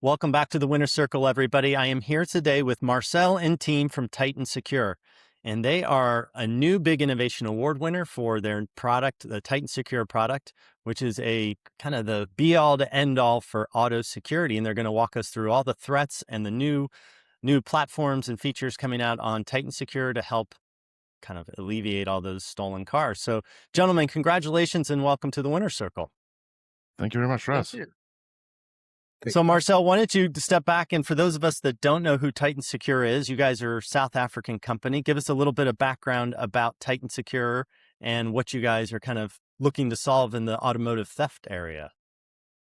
Welcome back to the Winner Circle, everybody. I am here today with Marcel and team from Titan Secure, and they are a new big innovation award winner for their product, the Titan Secure product, which is a kind of the be all to end all for auto security. And they're going to walk us through all the threats and the new platforms and features coming out on Titan Secure to help kind of alleviate all those stolen cars. So, gentlemen, congratulations and welcome to the Winner Circle. Thank you very much, Russ. Thank you. So Marcel, why don't you step back, and for those of us that don't know who Titan Secure is, you guys are a South African company. Give us a little bit of background about Titan Secure and what you guys are kind of looking to solve in the automotive theft area.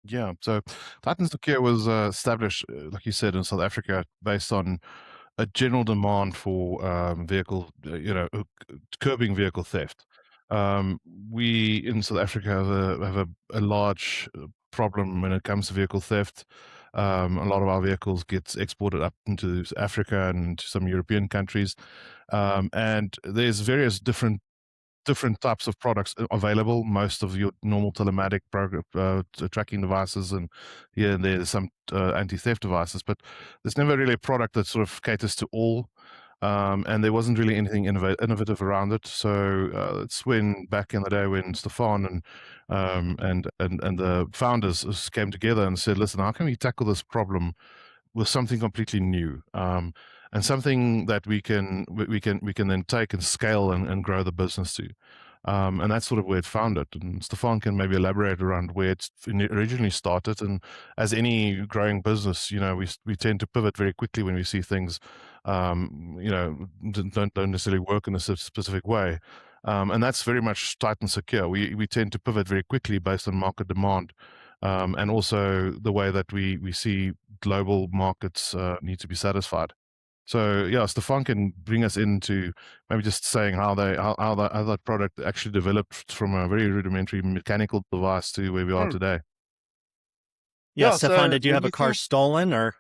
Yeah, so Titan Secure was established, like you said, in South Africa based on a general demand for curbing vehicle theft. We in South Africa have a large problem when it comes to vehicle theft. A lot of our vehicles get exported up into Africa and to some European countries, and there's various different types of products available. Most of your normal telematic tracking devices, and here and there's some anti-theft devices, but there's never really a product that sort of caters to all. And there wasn't really anything innovative around it. So it's when back in the day when Stephán and the founders came together and said, "Listen, how can we tackle this problem with something completely new, and something that we can then take and scale and grow the business to." And that's sort of where it founded. And Stephán can maybe elaborate around where it originally started. And as any growing business, we tend to pivot very quickly when we see things, don't necessarily work in a specific way. And that's very much Titan Secure. We tend to pivot very quickly based on market demand. And also the way that we see global markets need to be satisfied. So yeah, Stephán can bring us into maybe just saying how that product actually developed from a very rudimentary mechanical device to where we are today. Yeah, Yeah, Stephán, so did you when have a you car think- stolen, or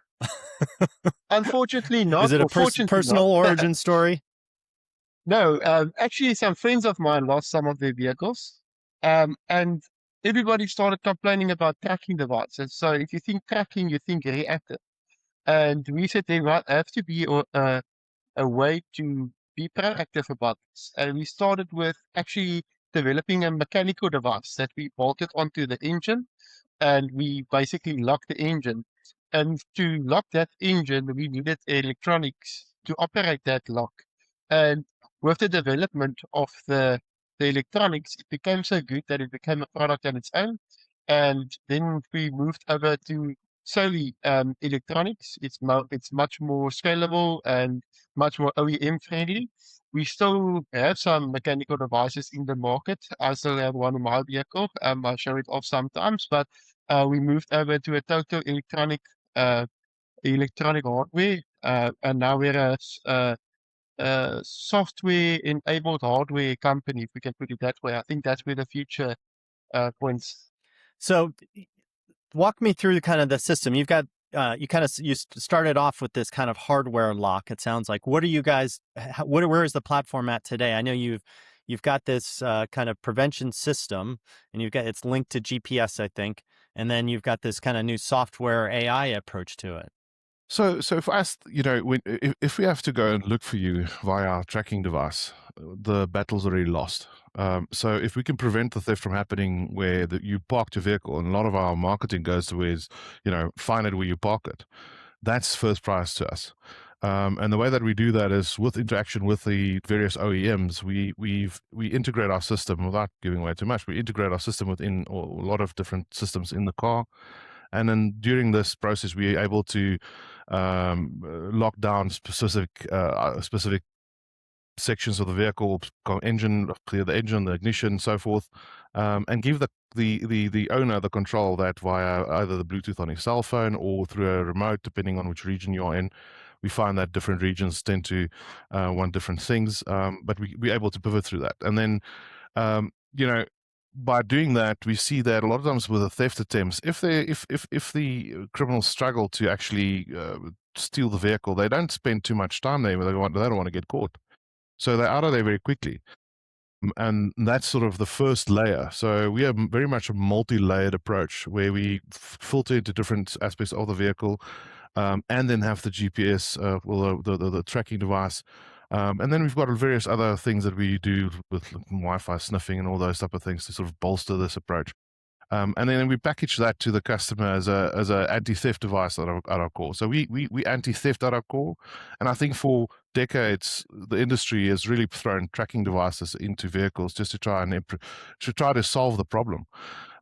Unfortunately not. is it a or fortunately personal not. origin story? No, actually, some friends of mine lost some of their vehicles, and everybody started complaining about tracking devices. So if you think tracking, you think reactive. And we said there might have to be a way to be proactive about this. And we started with actually developing a mechanical device that we bolted onto the engine, and we basically locked the engine. And to lock that engine, we needed electronics to operate that lock. And with the development of the electronics, it became so good that it became a product on its own. And then we moved over to solely electronics. It's much more scalable and much more OEM friendly. We still have some mechanical devices in the market. I still have one in my vehicle. I show it off sometimes, but we moved over to a total electronic hardware, and now we're a software-enabled hardware company, if we can put it that way. I think that's where the future points. So walk me through kind of the system. You've got you started off with this kind of hardware lock. It sounds like. What are you guys? Where is the platform at today? I know you've got this kind of prevention system, and it's linked to GPS, I think, and then you've got this kind of new software AI approach to it. So if if we have to go and look for you via our tracking device, the battle's already lost. So if we can prevent the theft from happening where you parked your vehicle, and a lot of our marketing goes towards, find it where you park it. That's first prize to us. And the way that we do that is with interaction with the various OEMs. We integrate our system without giving away too much. We integrate our system within a lot of different systems in the car. And then during this process, we're able to lock down specific sections of the vehicle, engine, clear the engine, the ignition, so forth, and give the owner the control that via either the Bluetooth on his cell phone or through a remote, depending on which region you're in. We find that different regions tend to want different things, but we're able to pivot through that. And then, by doing that, we see that a lot of times with the theft attempts, if the criminals struggle to actually steal the vehicle, they don't spend too much time there. They don't want to get caught, so they're out of there very quickly. And that's sort of the first layer. So we have very much a multi-layered approach where we filter into different aspects of the vehicle, and then have the GPS, the tracking device. And then we've got various other things that we do with Wi-Fi sniffing and all those type of things to sort of bolster this approach. And then we package that to the customer as a anti-theft device at our core. So we anti-theft at our core, and I think for decades the industry has really thrown tracking devices into vehicles just to try to solve the problem.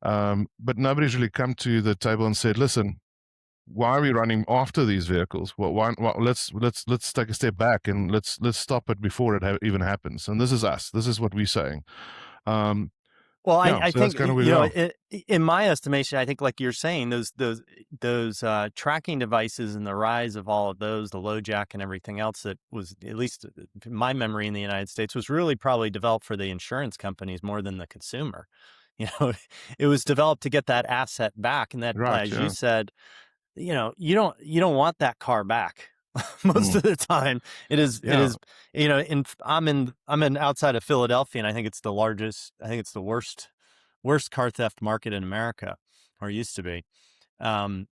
But nobody's really come to the table and said, "Listen, why are we running after these vehicles? Well, let's take a step back and let's stop it before it even happens." And this is us. This is what we're saying. Well, Yeah, I so that's think, kind of where you we know, are. in my estimation, I think like you're saying, those tracking devices and the rise of all of those, the LoJack and everything else that was, at least in my memory in the United States, was really probably developed for the insurance companies more than the consumer. You know, it was developed to get that asset back, and that, Right, as you yeah. said, you know, you don't want that car back. Most Mm. of the time, it is, Yeah. you know, I'm in outside of Philadelphia, and I think it's the largest, I think it's the worst car theft market in America, or used to be. And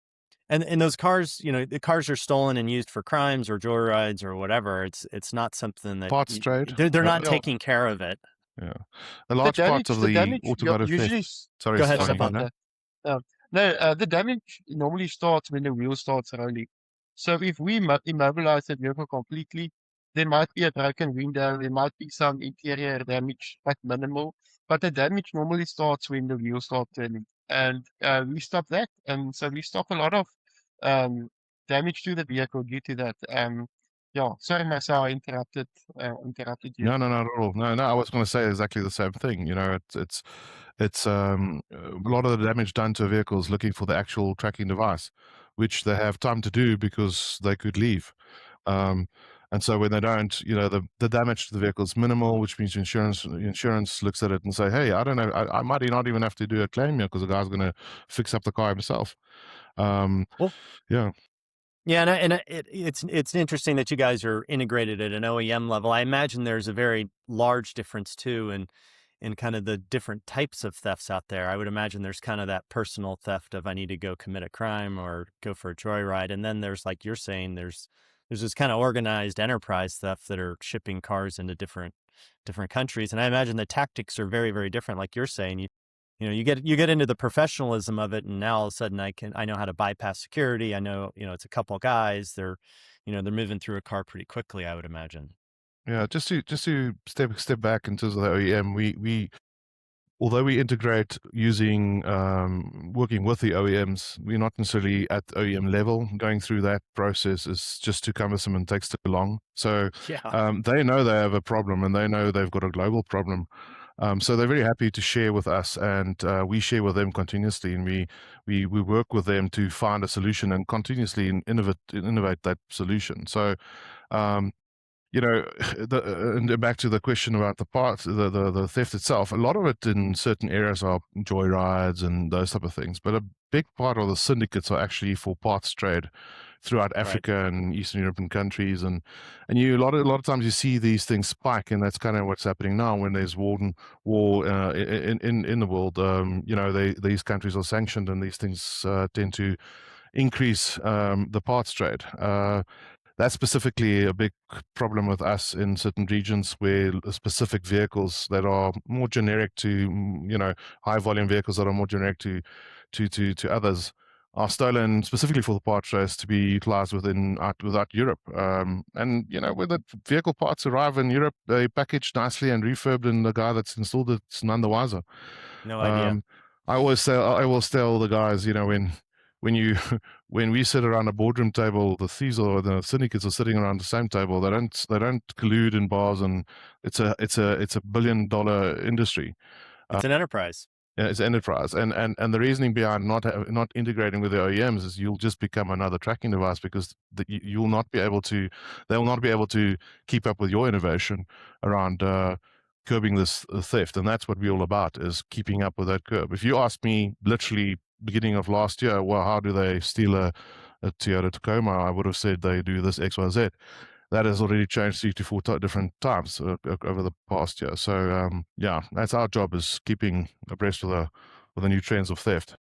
those cars, you know, the cars are stolen and used for crimes or joyrides or whatever. It's not something that Parts trade. they're not Yeah. taking care of it. Yeah. A large part of The the damage automotive usually. theft. Sorry, Go ahead, Sorry Stephán, you got about Stefan. that? that. No, the damage normally starts when the wheel starts rolling. So if we immobilize the vehicle completely, there might be a broken window, there might be some interior damage, but minimal. But the damage normally starts when the wheels start turning, and we stop that, and so we stop a lot of um, damage to the vehicle due to that. Yeah, sorry, Marcel, I interrupted you. No, not at all. No, I was going to say exactly the same thing. You know, it's a lot of the damage done to a vehicle is looking for the actual tracking device, which they have time to do because they could leave. And so when they don't, you know, the damage to the vehicle is minimal, which means insurance looks at it and say, "Hey, I don't know, I might not even have to do a claim here because the guy's going to fix up the car himself." Well, Yeah. yeah, and it's interesting that you guys are integrated at an OEM level. I imagine there's a very large difference too in kind of the different types of thefts out there. I would imagine there's kind of that personal theft of I need to go commit a crime or go for a joyride, and then there's, like you're saying, there's this kind of organized enterprise theft that are shipping cars into different countries. And I imagine the tactics are very, very different. Like you're saying, you know, you get into the professionalism of it, and now all of a sudden I know how to bypass security. I know, you know, it's a couple guys. They're moving through a car pretty quickly, I would imagine. Yeah, just to step back in terms of the OEM, we although we integrate using working with the OEMs, we're not necessarily at the OEM level. Going through that process is just too cumbersome and takes too long. So Yeah. they know they have a problem and they know they've got a global problem. So they're very happy to share with us, and we share with them continuously, and we work with them to find a solution and continuously innovate that solution. So you know, and back to the question about the parts, the theft itself, a lot of it in certain areas are joyrides and those type of things. But a big part of the syndicates are actually for parts trade throughout Right. Africa and Eastern European countries. And you a lot of times you see these things spike, and that's kind of what's happening now when there's war in the world. You know, these countries are sanctioned, and these things tend to increase the parts trade. That's specifically a big problem with us in certain regions where specific vehicles that are more generic to, you know, high volume vehicles that are more generic to others are stolen specifically for the part trace to be utilized without Europe. And you know, when the vehicle parts arrive in Europe, they packaged nicely and refurbed, and the guy that's installed it's none the wiser. No idea. I always tell the guys, you know, when you when we sit around a boardroom table, the thieves or the syndicates are sitting around the same table. They don't collude in bars, and it's a $1 billion industry. It's an enterprise. It's enterprise, and the reasoning behind not integrating with the OEMs is you'll just become another tracking device because you'll not be able to. They'll not be able to keep up with your innovation around curbing this theft, and that's what we're all about, is keeping up with that curve. If you ask me, literally beginning of last year, well, how do they steal a Toyota Tacoma? I would have said they do this X, Y, Z. that has already changed 3 to 4 different times over the past year. So yeah, that's our job, is keeping abreast with the new trends of theft.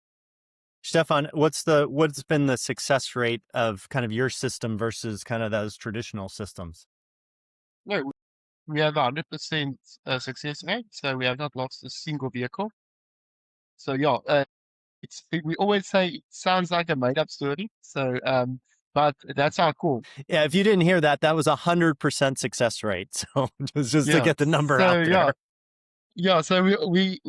Stephán, what's been the success rate of kind of your system versus kind of those traditional systems? No, we have 100% success rate, so we have not lost a single vehicle. So yeah, we always say it sounds like a made-up story. So, but that's our call. Yeah, if you didn't hear that, that was 100% success rate. So just to Yeah. get the number So out there. yeah. So we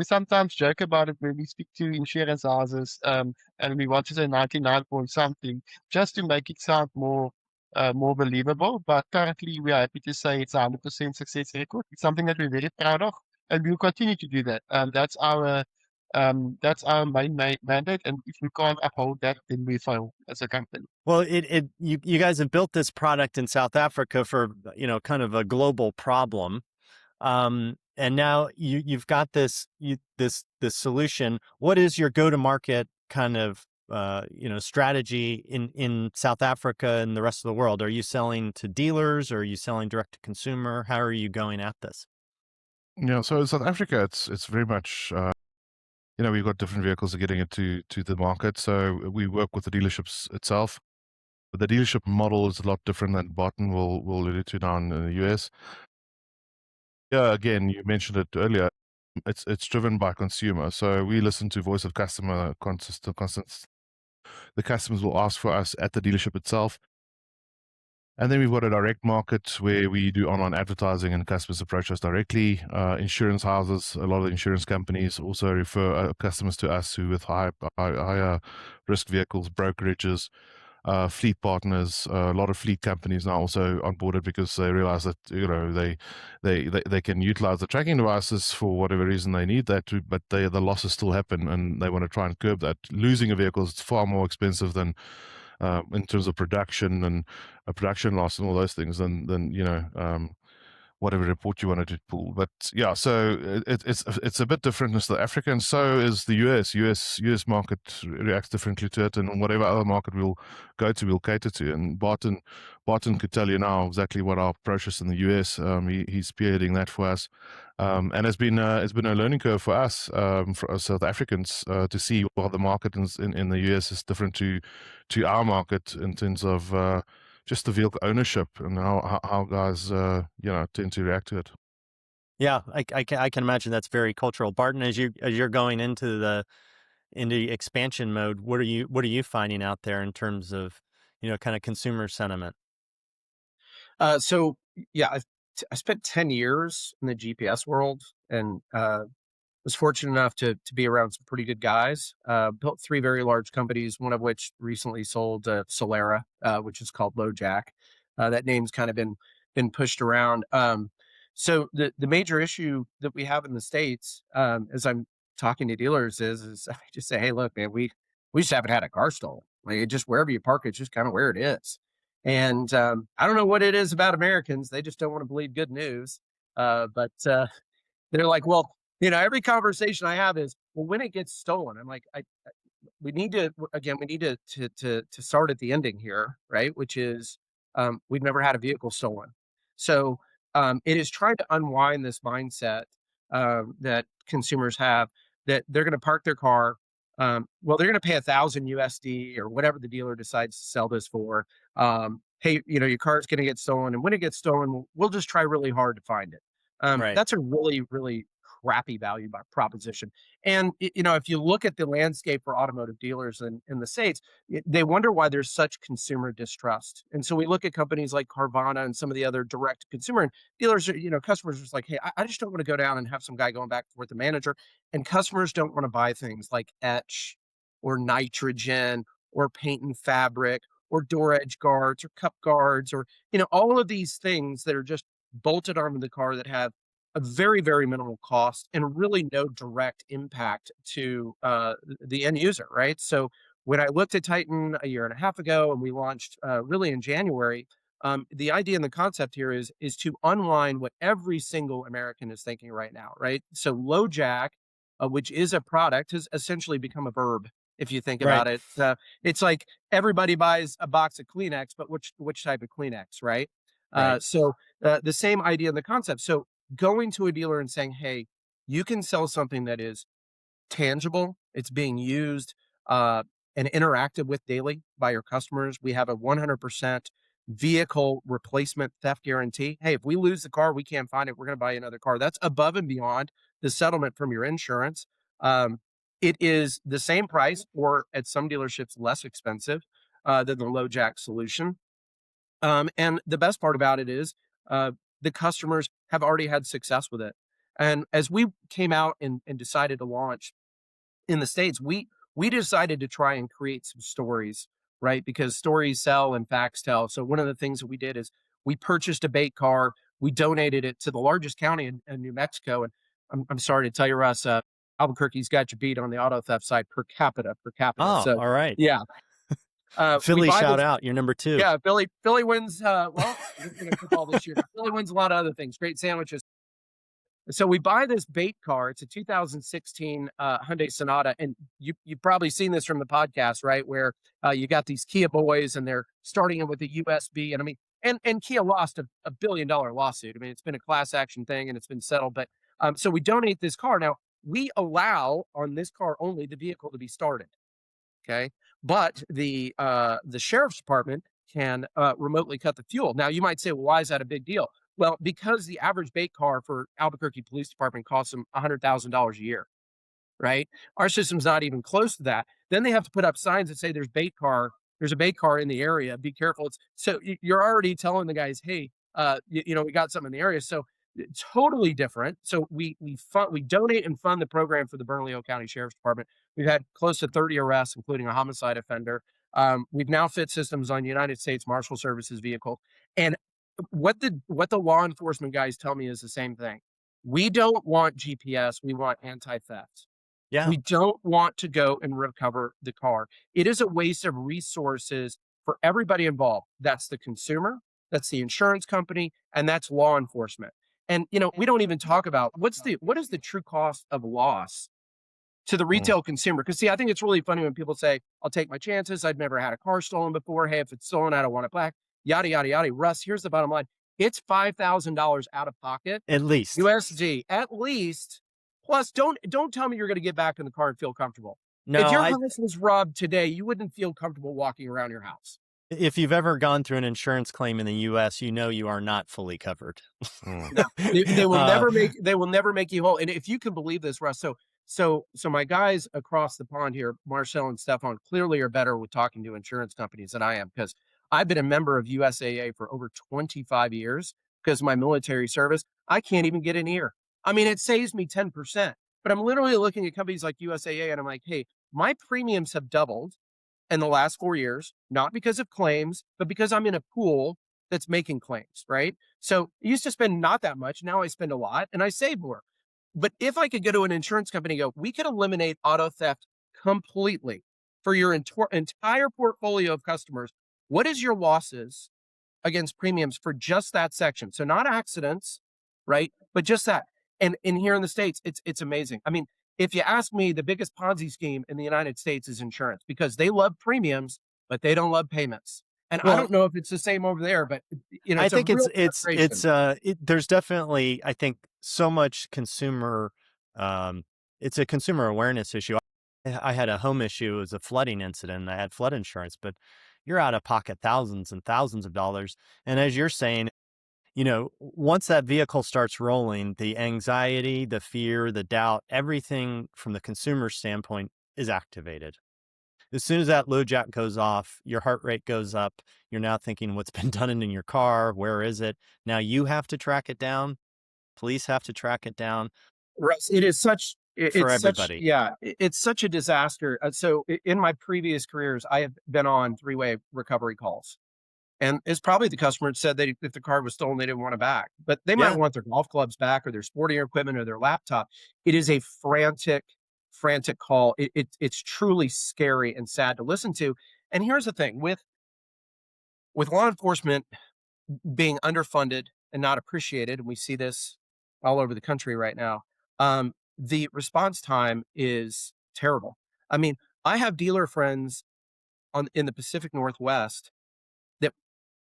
sometimes joke about it when we speak to insurance houses, and we want to say 99 point something, just to make it sound more believable. But currently, we are happy to say it's 100% success record. It's something that we're very proud of, and we'll continue to do that. That's our main mandate, and if we can't uphold that, then we fail as a company. Well, you guys have built this product in South Africa for, kind of a global problem. And now you've got this solution. What is your go-to-market kind of strategy in South Africa and the rest of the world? Are you selling to dealers, or are you selling direct to consumer? How are you going at this? Yeah, so in South Africa, it's very much we've got different vehicles getting into the market. So we work with the dealerships itself. But the dealership model is a lot different than Barton will allude to down in the US. Yeah, again, you mentioned it earlier. It's driven by consumer. So we listen to voice of customer constant. The customers will ask for us at the dealership itself. And then we've got a direct market where we do online advertising and customers approach us directly. Insurance houses, a lot of the insurance companies also refer customers to us who with higher risk vehicles, brokerages, fleet partners. A lot of fleet companies now also onboarded because they realize that they can utilize the tracking devices for whatever reason they need that to, but the losses still happen, and they want to try and curb that. Losing a vehicle is far more expensive than in terms of production and a production loss and all those things than whatever report you wanted to pull. But yeah, so it's a bit different in South Africa, and so is the US market reacts differently to it, and whatever other market we'll go to, we'll cater to. And Barton could tell you now exactly what our approach is in the US. He's spearheading that for us, and it's been a learning curve for us, for us South Africans, to see what the market in the US is different to our market in terms of just the vehicle ownership and how guys tend to react to it. Yeah, I can imagine that's very cultural. Barton, as you're going into expansion mode, what are you finding out there in terms of kind of consumer sentiment? So yeah, I spent 10 years in the GPS world, and was fortunate enough to be around some pretty good guys. Built 3 very large companies, one of which recently sold Solera, which is called LoJack. That name's kind of been pushed around. So the major issue that we have in the States, as I'm talking to dealers, is I just say, hey, look, man, we just haven't had a car stolen. Like, just wherever you park, it's just kind of where it is. And I don't know what it is about Americans; they just don't want to believe good news. But they're like, well, every conversation I have is, well, when it gets stolen, I'm like, we need to start at the ending here, right? Which is, we've never had a vehicle stolen. So it is trying to unwind this mindset that consumers have, that they're going to park their car. Well, they're going to pay $1,000 USD or whatever the dealer decides to sell this for. Hey, your car's going to get stolen, and when it gets stolen, we'll just try really hard to find it. Right. That's a really, really crappy value proposition. And if you look at the landscape for automotive dealers in the States, they wonder why there's such consumer distrust. And so we look at companies like Carvana and some of the other direct to consumer, and dealers are, customers are just like, hey, I just don't want to go down and have some guy going back and forth the manager. And customers don't want to buy things like etch or nitrogen or paint and fabric or door edge guards or cup guards, or all of these things that are just bolted onto the car that have a very, very minimal cost and really no direct impact to the end user, right? So when I looked at Titan a year and a half ago, and we launched really in January, the idea and the concept here is to unwind what every single American is thinking right now, right? So LoJack, which is a product, has essentially become a verb. If you think about it, it's like everybody buys a box of Kleenex, but which type of Kleenex, right? Right. So the same idea and the concept. So going to a dealer and saying, hey, you can sell something that is tangible, it's being used and interacted with daily by your customers. We have a 100% vehicle replacement theft guarantee. Hey, if we lose the car, we can't find it, we're going to buy you another car. That's above and beyond the settlement from your insurance. It is the same price, or at some dealerships less expensive than the low jack solution. And the best part about it is the customers have already had success with it. And as we came out and decided to launch in the States, we decided to try and create some stories, right? Because stories sell and facts tell. So one of the things that we did is we purchased a bait car, we donated it to the largest county in New Mexico. And I'm sorry to tell you, Russ, Albuquerque's got you beat on the auto theft side per capita. Oh, So all right. yeah, we Philly, buy shout this. out. You're number 2. Yeah, Philly wins. Well, we're going to football this year. Philly wins a lot of other things. Great sandwiches. So we buy this bait car. It's a 2016 Hyundai Sonata, and you've probably seen this from the podcast, right? Where you got these Kia boys, and they're starting it with a USB, and I mean, and Kia lost a $1 billion lawsuit. I mean, it's been a class action thing, and it's been settled. But so we donate this car. Now we allow on this car only the vehicle to be started. Okay, but the sheriff's department can remotely cut the fuel. Now you might say, well, why is that a big deal? Well, because the average bait car for Albuquerque Police Department costs them $100,000 a year, right? Our system's not even close to that. Then they have to put up signs that say there's a bait car in the area. Be careful. So you're already telling the guys, hey, we got something in the area. So totally different. So we donate and fund the program for the Bernalillo County Sheriff's Department. We've had close to 30 arrests, including a homicide offender. We've now fit systems on United States Marshal Services vehicles. And what the law enforcement guys tell me is the same thing. We don't want GPS. We want anti-theft. Yeah. We don't want to go and recover the car. It is a waste of resources for everybody involved. That's the consumer, that's the insurance company, and that's law enforcement. And we don't even talk about what is the true cost of loss to the retail consumer. Because see, I think it's really funny when people say, I'll take my chances. I've never had a car stolen before. Hey, if it's stolen, I don't want it back. Yada, yada, yada. Russ, here's the bottom line. It's $5,000 out of pocket. At least. USD, at least. Plus, don't tell me you're going to get back in the car and feel comfortable. No, if your house was robbed today, you wouldn't feel comfortable walking around your house. If you've ever gone through an insurance claim in the U.S., you know you are not fully covered. No, they will never make you whole. And if you can believe this, Russ, so my guys across the pond here, Marcel and Stephán, clearly are better with talking to insurance companies than I am, because I've been a member of USAA for over 25 years because of my military service. I can't even get an ear. I mean, it saves me 10%, but I'm literally looking at companies like USAA and I'm like, hey, my premiums have doubled in the last 4 years, not because of claims, but because I'm in a pool that's making claims, right? So I used to spend not that much. Now I spend a lot and I save more. But if I could go to an insurance company and go, we could eliminate auto theft completely for your entire portfolio of customers. What is your losses against premiums for just that section? So not accidents, right? But just that. And here in the States, it's amazing. I mean, if you ask me, the biggest Ponzi scheme in the United States is insurance, because they love premiums, but they don't love payments. And I don't know if it's the same over there, but I think there's definitely, I think, so much consumer, it's a consumer awareness issue. I had a home issue. It was a flooding incident. I had flood insurance, but you're out of pocket thousands and thousands of dollars. And as you're saying, once that vehicle starts rolling, the anxiety, the fear, the doubt, everything from the consumer standpoint is activated. As soon as that low jack goes off, your heart rate goes up. You're now thinking, what's been done in your car? Where is it? Now you have to track it down. Police have to track it down. Russ, it is such for everybody. It's such a disaster. So in my previous careers, I have been on three-way recovery calls. And it's probably the customer said that if the car was stolen, they didn't want it back. But they might want their golf clubs back, or their sporting equipment, or their laptop. It is a frantic call. It's truly scary and sad to listen to. And here's the thing, with law enforcement being underfunded and not appreciated, and we see this all over the country right now, the response time is terrible. I mean, I have dealer friends in the Pacific Northwest that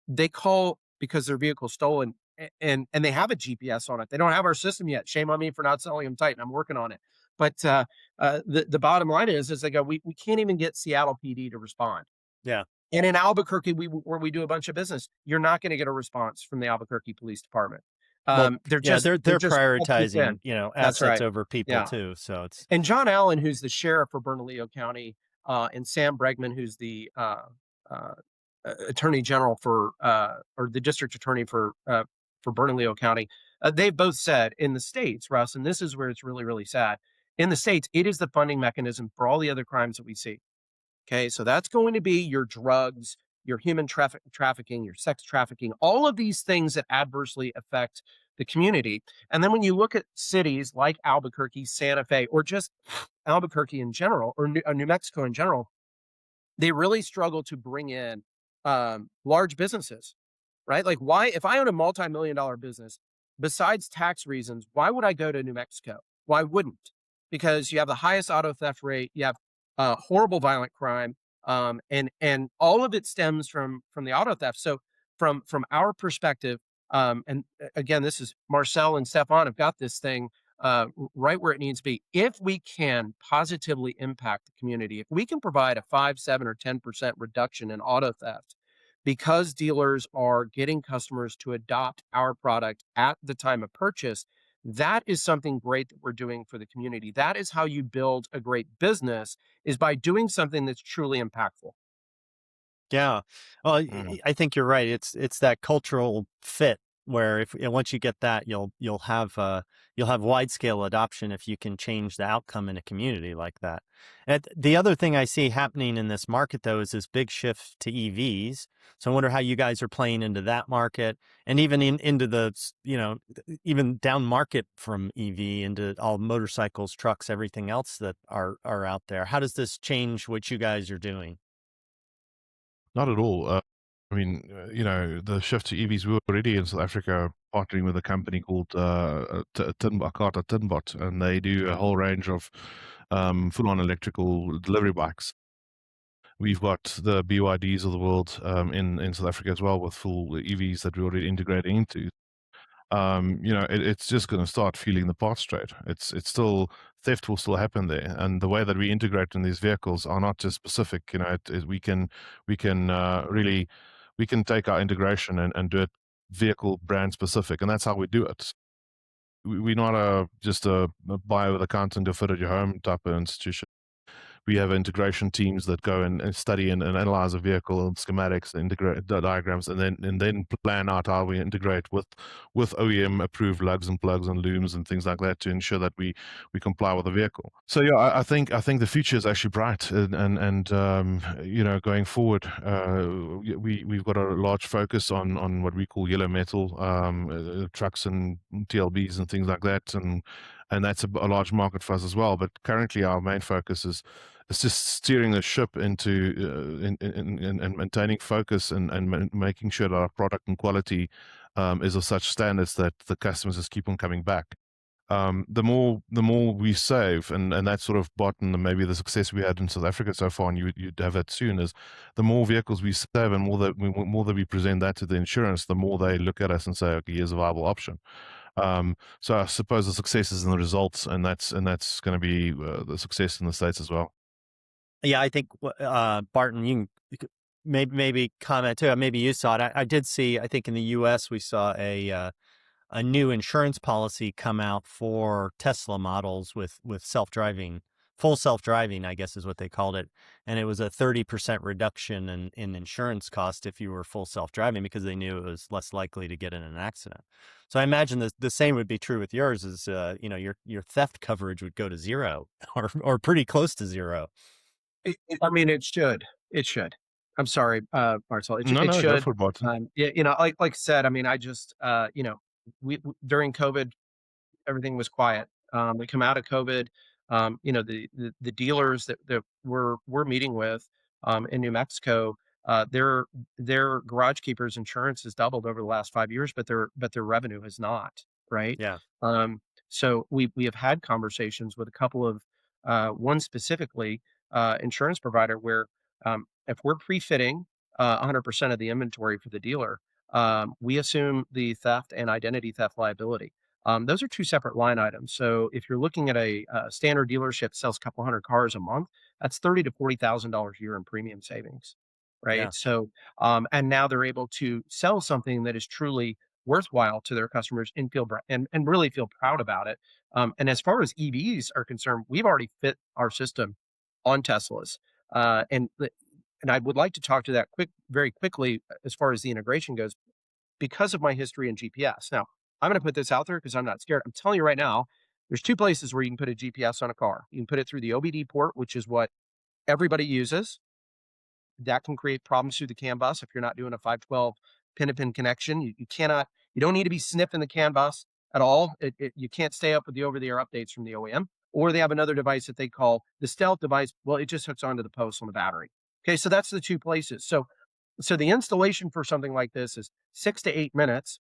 they call because their vehicle's stolen, and they have a GPS on it. They don't have our system yet. Shame on me for not selling them Titan. I'm working on it. But the bottom line is they go, we can't even get Seattle PD to respond. Yeah. And in Albuquerque, where we do a bunch of business, you're not going to get a response from the Albuquerque Police Department. Well, They're yeah, just they're just all too prioritizing, thin. assets That's right. over people Yeah. too. So it's And John Allen, who's the sheriff for Bernalillo County, and Sam Bregman, who's the attorney general for or the district attorney for Bernalillo County, they've both said in the states, Russ, and this is where it's really, really sad. In the states, it is the funding mechanism for all the other crimes that we see. Okay, so that's going to be your drugs, your human trafficking, your sex trafficking, all of these things that adversely affect the community. And then when you look at cities like Albuquerque, Santa Fe, or just Albuquerque in general, or New Mexico in general, they really struggle to bring in large businesses, right? Like, why, if I own a multi-million-dollar business, besides tax reasons, why would I go to New Mexico? Why wouldn't? Because you have the highest auto theft rate, you have horrible violent crime, and all of it stems from the auto theft. So from our perspective, and again, this is Marcel and Stephán have got this thing right where it needs to be. If we can positively impact the community, if we can provide a 5, 7, or 10% reduction in auto theft, because dealers are getting customers to adopt our product at the time of purchase, that is something great that we're doing for the community. That is how you build a great business, is by doing something that's truly impactful. Yeah. Well, Mm. I think you're right. It's that cultural fit where if once you get that, you'll have wide scale adoption if you can change the outcome in a community like that. And the other thing I see happening in this market though is this big shift to EVs. So I wonder how you guys are playing into that market, and even into the even down market from EV into all motorcycles, trucks, everything else that are out there. How does this change what you guys are doing? Not at all. I mean, the shift to EVs, we were already in South Africa partnering with a company called Tinbot, and they do a whole range of full-on electrical delivery bikes. We've got the BYDs of the world in South Africa as well, with full EVs that we're already integrating into. It's just going to start feeling the parts trade. It's still, theft will still happen there, and the way that we integrate in these vehicles are not just specific. We can really take our integration and do it vehicle brand specific, and that's how we do it. We're not just a buy with account and go fit at your home type of institution. We have integration teams that go and study and analyze a vehicle and schematics, and integrate the diagrams, and then plan out how we integrate with OEM approved lugs and plugs and looms and things like that to ensure that we comply with the vehicle. So yeah, I think the future is actually bright, and going forward, we've got a large focus on what we call yellow metal trucks and TLBs and things like that, and that's a large market for us as well. But currently, our main focus is just steering the ship into and maintaining focus and making sure that our product and quality is of such standards that the customers just keep on coming back. The more we save, and that's sort of Barton, and maybe the success we had in South Africa so far, and you'd have it soon, is the more vehicles we save and more that we present that to the insurance, the more they look at us and say, okay, here's a viable option. So I suppose the success is in the results, and that's going to be the success in the States as well. Yeah, I think Barton, you can maybe comment too. Maybe you saw it. I did see. I think in the U.S. we saw a new insurance policy come out for Tesla models with full self-driving, I guess is what they called it, and it was a 30% reduction in insurance cost if you were full self-driving, because they knew it was less likely to get in an accident. So I imagine the same would be true with yours. Is your theft coverage would go to zero or pretty close to zero. I mean, it should. It should. I'm sorry, Marcel. It No, go should. for it, Barton. Like I said, I mean, I just, we during COVID, everything was quiet. We come out of COVID, the dealers that we're meeting with in New Mexico, their garage keepers insurance has doubled over the last 5 years, but their revenue has not, right? Yeah. So we have had conversations with a couple of one specifically insurance provider where if we're pre-fitting 100% of the inventory for the dealer, we assume the theft and identity theft liability. Those are two separate line items. So if you're looking at a standard dealership sells a couple hundred cars a month, that's $30,000 to $40,000 a year in premium savings, right? Yeah. So, and now they're able to sell something that is truly worthwhile to their customers and and really feel proud about it. And as far as EVs are concerned, we've already fit our system on Teslas, and I would like to talk to that very quickly as far as the integration goes, because of my history in GPS. Now, I'm going to put this out there because I'm not scared. I'm telling you right now, there's two places where you can put a GPS on a car. You can put it through the OBD port, which is what everybody uses. That can create problems through the CAN bus if you're not doing a 512 pin-to-pin connection. You don't need to be sniffing the CAN bus at all. You can't stay up with the over-the-air updates from the OEM. Or they have another device that they call the stealth device. Well, it just hooks onto the post on the battery. Okay, so that's the two places. So the installation for something like this is 6 to 8 minutes.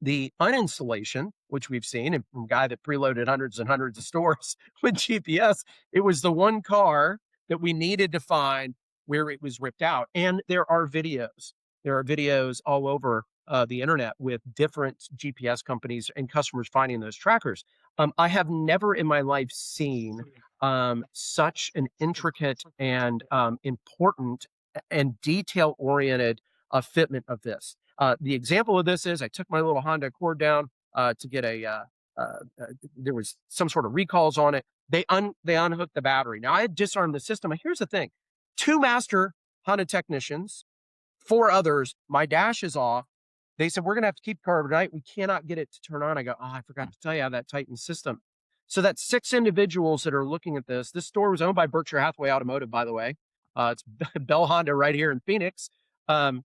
The uninstallation, which we've seen, and from a guy that preloaded hundreds and hundreds of stores with GPS, it was the one car that we needed to find where it was ripped out. And there are videos. There are videos all over the internet with different GPS companies and customers finding those trackers. I have never in my life seen such an intricate and important and detail-oriented fitment of this. The example of this is I took my little Honda Accord down to get there was some sort of recalls on it. They unhooked the battery. Now I had disarmed the system. Here's the thing: 2 master Honda technicians, 4 others. My dash is off. They said, we're going to have to keep the car overnight. We cannot get it to turn on. I go, I forgot to tell you how that tightens system. So that's 6 individuals that are looking at this. This store was owned by Berkshire Hathaway Automotive, by the way. It's Bell Honda right here in Phoenix. So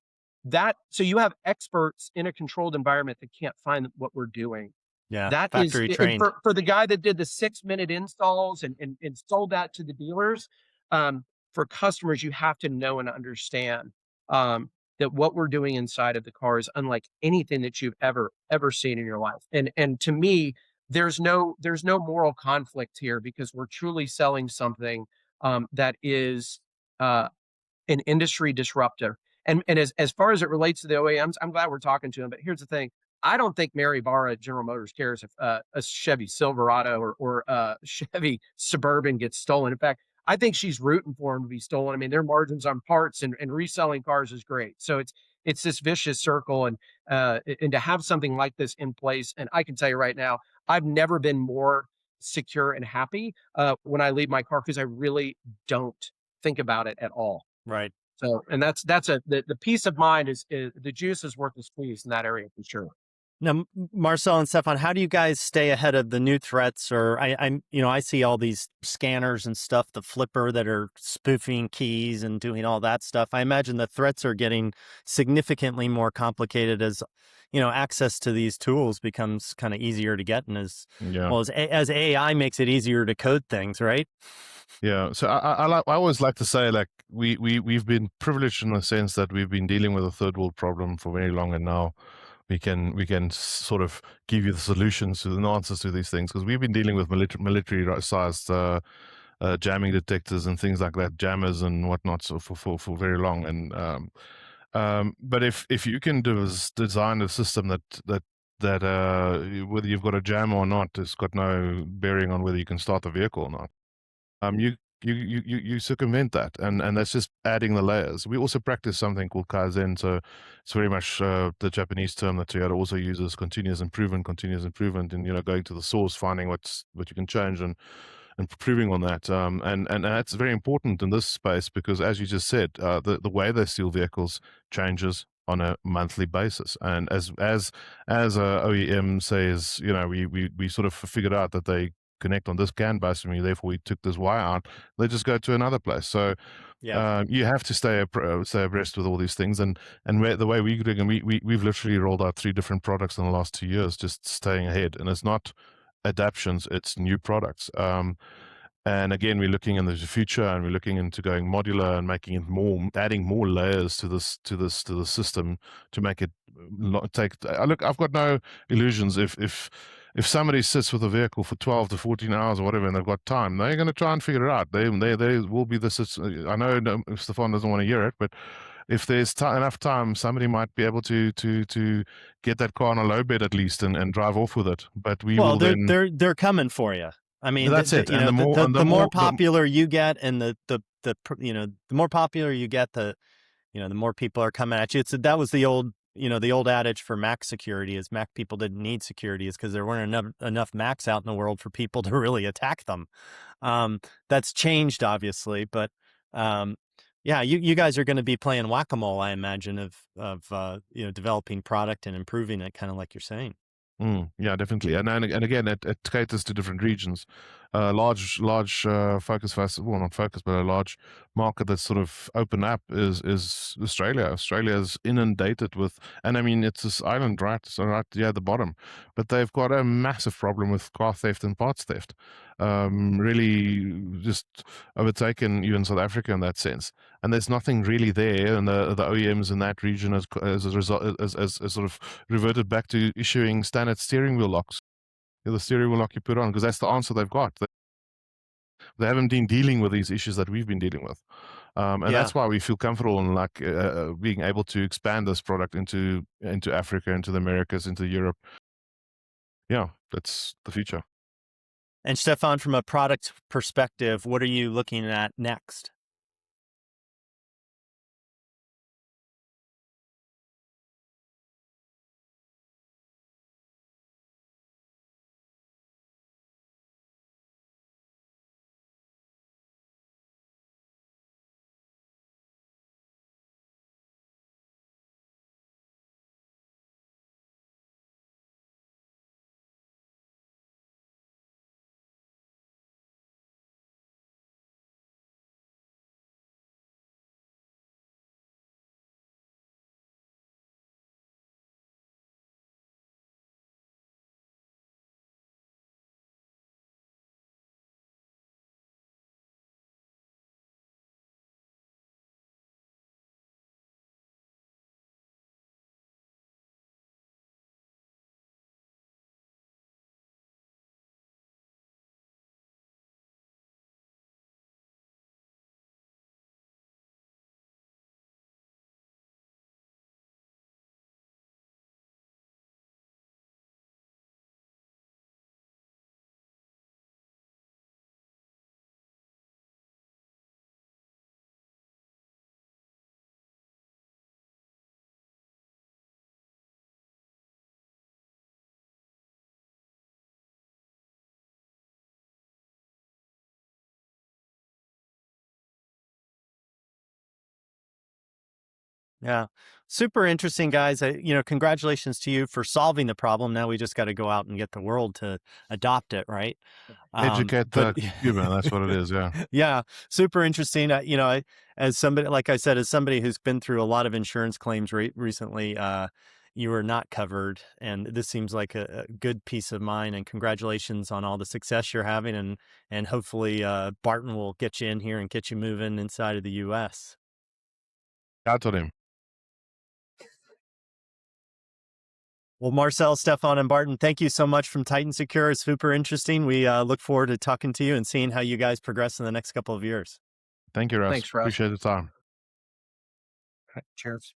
you have experts in a controlled environment that can't find what we're doing. Yeah, that factory is trained. For the guy that did the 6-minute installs and sold that to the dealers. For customers, you have to know and understand that what we're doing inside of the car is unlike anything that you've ever seen in your life. And to me, there's no moral conflict here, because we're truly selling something that is an industry disruptor. And as far as it relates to the OEMs, I'm glad we're talking to them. But here's the thing: I don't think Mary Barra at General Motors cares if a Chevy Silverado or a Chevy Suburban gets stolen. In fact, I think she's rooting for them to be stolen. I mean, their margins on parts and reselling cars is great. So it's this vicious circle, and to have something like this in place. And I can tell you right now, I've never been more secure and happy when I leave my car, because I really don't think about it at all. Right. So, and that's the peace of mind is the juice is worth the squeeze in that area for sure. Now, Marcel and Stephán, how do you guys stay ahead of the new threats? Or I see all these scanners and stuff, the flipper that are spoofing keys and doing all that stuff. I imagine the threats are getting significantly more complicated as, access to these tools becomes kind of easier to get, and as AI makes it easier to code things, right? Yeah. So I always like to say, like, we've been privileged in the sense that we've been dealing with a third world problem for very long, and now we can sort of give you the solutions to the answers to these things, because we've been dealing with military-sized jamming detectors and things like that, jammers and whatnot, so for very long. And but if you can design a system that whether you've got a jam or not, it's got no bearing on whether you can start the vehicle or not. You circumvent that, and that's just adding the layers. We also practice something called Kaizen, so it's very much the Japanese term that Toyota also uses: continuous improvement, and going to the source, finding what you can change and improving on that. And that's very important in this space, because, as you just said, the way they steal vehicles changes on a monthly basis. And as OEM says, we sort of figured out that they connect on this CAN bus, and therefore we took this wire out. They just go to another place. So you have to stay abreast with all these things. And the way we're doing, and we've literally rolled out 3 different products in the last 2 years, just staying ahead. And it's not adaptions, it's new products. And again, we're looking in the future, and we're looking into going modular and making it adding more layers to the system to make it take. Look, I've got no illusions. If somebody sits with a vehicle for 12 to 14 hours or whatever, and they've got time, they're going to try and figure it out. They will be this. I know Stephán doesn't want to hear it, but if there's enough time, somebody might be able to get that car on a low bed at least and drive off with it. But we will then. They're coming for you. I mean, That's it. You And know, the more popular you get, and the you know, the more popular you get, the more people are coming at you. That was the old adage for Mac security is Mac people didn't need security is because there weren't enough Macs out in the world for people to really attack them. That's changed obviously, but yeah, you guys are going to be playing whack-a-mole, I imagine, of developing product and improving it, kind of like you're saying. Yeah, definitely. And again, it caters to different regions. Large focus for us, well, not focus, but a large market that's sort of open up is Australia. Australia is inundated with, and I mean, it's this island, right? So right at the bottom, but they've got a massive problem with car theft and parts theft. Really just overtaken you in South Africa in that sense. And there's nothing really there, and the OEMs in that region as a result as sort of reverted back to issuing standard steering wheel locks. The steering wheel lock you put on, because that's the answer they've got. They haven't been dealing with these issues that we've been dealing with, and that's why we feel comfortable in like being able to expand this product into Africa, into the Americas, into Europe. Yeah, that's the future. And Stephán, from a product perspective, what are you looking at next? Yeah. Super interesting, guys. Congratulations to you for solving the problem. Now we just got to go out and get the world to adopt it, right? Educate the human. That's what it is. Yeah. Yeah. Super interesting. As somebody, like I said, as somebody who's been through a lot of insurance claims recently, you were not covered, and this seems like a good peace of mind. And congratulations on all the success you're having, and hopefully Barton will get you in here and get you moving inside of the U.S. Out on him. Well, Marcel, Stephán, and Barton, thank you so much from Titan Secure. It's super interesting. We look forward to talking to you and seeing how you guys progress in the next couple of years. Thank you, Russ. Thanks, Russ. Appreciate the time. Cheers.